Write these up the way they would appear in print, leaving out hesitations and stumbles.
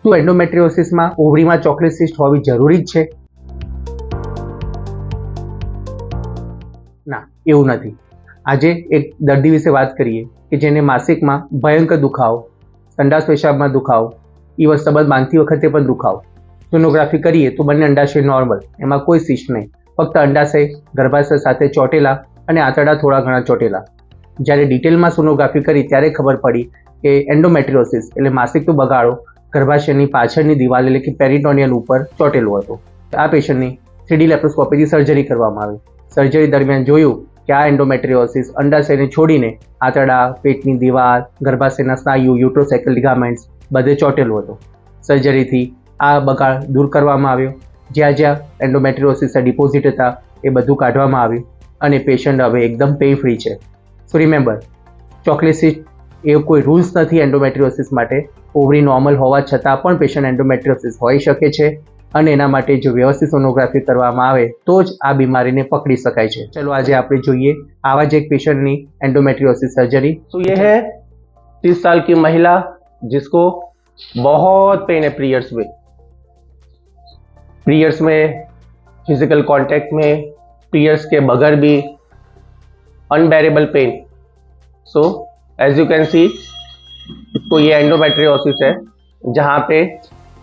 શું એન્ડોમેટ્રિયોસિસમાં ઓવરીમાં ચોકલેટ સિસ્ટ હોવી જરૂરી જ છે? ના, એવું નથી. આજે એક દર્દી વિશે વાત કરીએ કે જેને માસિકમાં ભયંકર દુખાવો, સંડાસ પેશાબમાં દુખાવો, ઇવન સ્તબદ બાંધતી વખતે પણ દુખાવો. સોનોગ્રાફી કરીએ તો બંને અંડાશય નોર્મલ, એમાં કોઈ સિસ્ટ નહીં, ફક્ત અંડાશય ગર્ભાશય સાથે ચોટેલા અને આંતરડા થોડા ઘણા ચોટેલા. જ્યારે ડિટેલમાં સોનોગ્રાફી કરી ત્યારે ખબર પડી કે એન્ડોમેટ્રિયોસિસ એટલે માસિકનો બગાડો ગર્ભાશયની પાછળની દિવાલ એટલે કે પેરિટોનિયલ ઉપર ચોટેલો હતો. આ પેશન્ટની 3D લેપ્રોસ્કોપીથી સર્જરી કરવામાં આવી. સર્જરી દરમિયાન જોયું કે આ એન્ડોમેટ્રિયોસિસ અંડાશયને છોડીને આંતરડા, પેટની દિવાલ, ગર્ભાશયના સ્નાયુ, યુટ્રોસાયકલ લિગામેન્ટ્સ બધે ચોટેલો હતો. સર્જરીથી આ બગાડ દૂર કરવામાં આવ્યો. જ્યાં જ્યાં એન્ડોમેટ્રિયોસિસના ડિપોઝિટ હતા એ બધું કાઢવામાં આવ્યું અને પેશન્ટ હવે એકદમ પેઇન ફ્રી છે. સો રિમેમ્બર, ચોકલેટ સિસ્ટ એ કોઈ રૂલ્સ નથી એન્ડોમેટ્રિયોસિસ માટે. ઓવરી નોર્મલ હોવા છતાં પણ પેશન્ટ એન્ડોમેટ્રિયોસિસ હોઈ શકે છે અને એના માટે જો વ્યવસ્થિત સોનોગ્રાફી કરવામાં આવે તો જ આ બીમારીને પકડી શકાય છે. ચલો આજે આપણે જોઈએ આવા જ એક પેશન્ટની एंडोमेट्रियोसिस सर्जरी। तो ये है 30 साल की महिला जिसको बहुत पेन है पीरियड्स में फिजिकल कांटेक्ट में, पीरियड्स के बगैर भी unbearable pain. So as you can see तो ये एंडोमेट्रियोसिस है जहाँ पे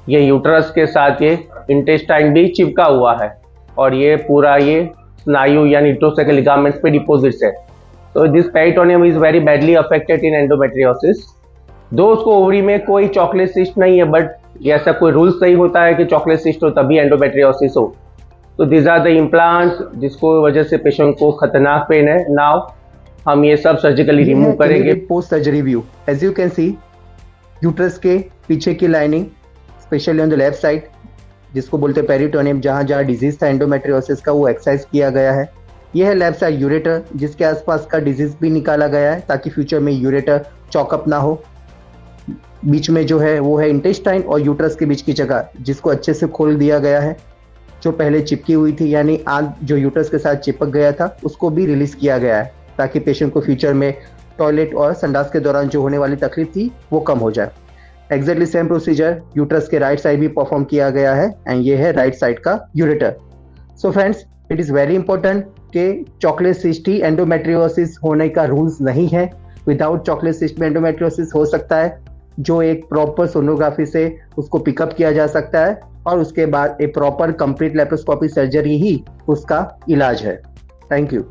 ये यूट्रस के साथ ये इंटेस्टाइन भी चिपका हुआ है और ये पूरा ये स्नायु यानी यूट्रोसाइकल लिगामेंट्स पे डिपॉजिट्स है। तो this peritoneum is very badly affected in endometriosis. दो उसको ओवरी में कोई चॉकलेट सिस्ट नहीं है, बट ऐसा कोई रूल्स नहीं होता है कि चॉकलेट सिस्ट हो तभी एंडोमेट्रियोसिस हो। तो दिस आर द इम्प्लांट्स जिसको वजह से पेशेंट को खतरनाक पेन है। नाउ हम ये सब सर्जिकली रिमूव करेंगे। Post surgery view, as you can see uterus के पीछे की lining specially on the left side जिसको बोलते हैं पेरिटोनियम, जहाँ जहाँ डिजीज था एंडोमेट्रियोसिस का वो एक्सरसाइज किया गया है। यह है लेफ्ट साइड यूरेटर जिसके आसपास का डिजीज भी निकाला गया है ताकि फ्यूचर में यूरेटर चॉकअप ना हो। बीच में जो है वो है इंटेस्टाइन और यूट्रस के बीच की जगह जिसको अच्छे से खोल दिया गया है। जो पहले चिपकी हुई थी यानी आग जो यूट्रस के साथ चिपक गया था उसको भी रिलीज किया गया है ताकि पेशेंट को फ्यूचर में टॉयलेट और संडास के दौरान जो होने वाली तकलीफ थी वो कम हो जाए। एग्जैक्टली सेम प्रोसीजर यूट्रस के राइट साइड भी परफॉर्म किया गया है एंड ये है राइट साइड का ureter. So friends, it is very important कि चॉकलेट सिस्ट ही एंडोमेट्रियोसिस होने का रूल्स नहीं है। विदाउट चॉकलेट सिस्ट में एंडोमेट्रियोसिस हो सकता है जो एक प्रॉपर सोनोग्राफी से उसको पिकअप किया जा सकता है और उसके बाद एक प्रॉपर कंप्लीट लेप्रोस्कोपी सर्जरी ही उसका इलाज है। Thank you.